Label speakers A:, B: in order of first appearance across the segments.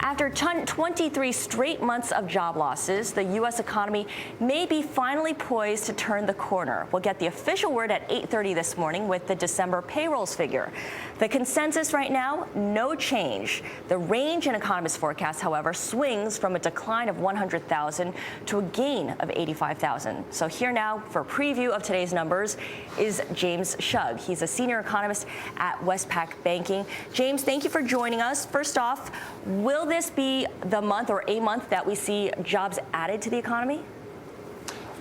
A: After 23 straight months of job losses, the U.S. economy may be finally poised to turn the corner. We'll get the official word at 8:30 this morning with the December payrolls figure. The consensus right now, no change. The range in economists' forecasts, however, swings from a decline of 100,000 to a gain of 85,000. So here now for a preview of today's numbers is James Shugg. He's a senior economist at Westpac Banking. James, thank you for joining us. First off, will this be the month or a month that we see jobs added to the economy?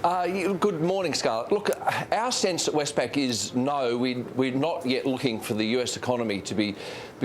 B: Good morning, Scarlet. Look, our sense at Westpac is no, we're not yet looking for the US economy to be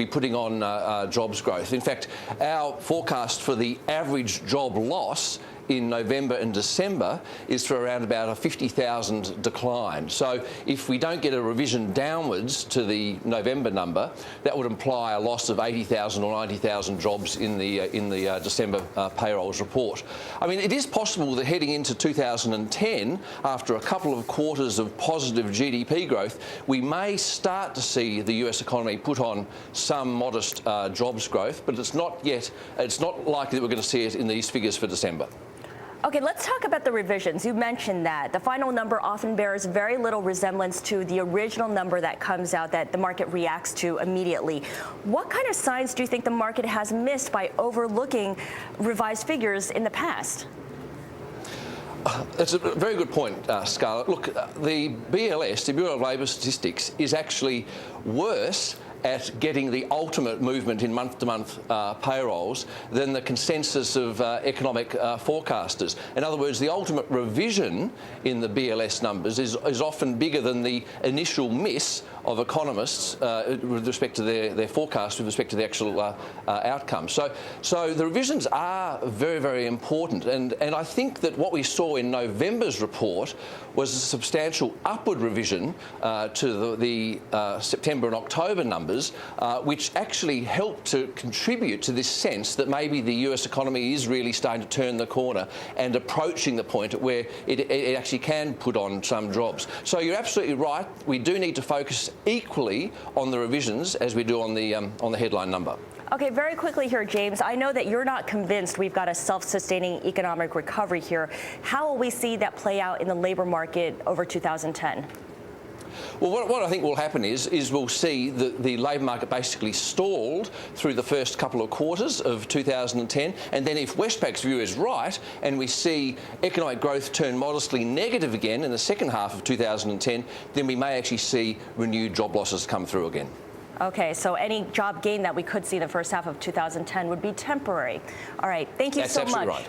B: putting on jobs growth. In fact, our forecast for the average job loss in November and December is for around about a 50,000 decline. So if we don't get a revision downwards to the November number, that would imply a loss of 80,000 or 90,000 jobs in the December payrolls report. I mean, it is possible that heading into 2010, after a couple of quarters of positive GDP growth, we may start to see the US economy put on some modest jobs growth, but it's not likely that we're going to see it in these figures for December.
A: Okay, let's talk about the revisions. You mentioned that the final number often bears very little resemblance to the original number that comes out that the market reacts to immediately. What kind of signs do you think the market has missed by overlooking revised figures in the past?
B: That's a very good point, Scarlett. Look, the BLS, the Bureau of Labour Statistics, is actually worse at getting the ultimate movement in month-to-month payrolls than the consensus of economic forecasters. In other words, the ultimate revision in the BLS numbers is often bigger than the initial miss of economists with respect to their forecast, with respect to the actual outcome. So the revisions are very, very important. And I think that what we saw in November's report was a substantial upward revision to the September and October numbers, which actually helped to contribute to this sense that maybe the US economy is really starting to turn the corner and approaching the point at where it actually can put on some jobs. So you're absolutely right. We do need to focus equally on the revisions as we do on the headline number.
A: Okay, very quickly here, James. I know that you're not convinced we've got a self-sustaining economic recovery here. How will we see that play out in the labor market over 2010?
B: Well, what I think will happen is we'll see the labour market basically stalled through the first couple of quarters of 2010, and then if Westpac's view is right and we see economic growth turn modestly negative again in the second half of 2010, then we may actually see renewed job losses come through again.
A: Okay, so any job gain that we could see in the first half of 2010 would be temporary. All right, thank you so much.
B: That's absolutely right.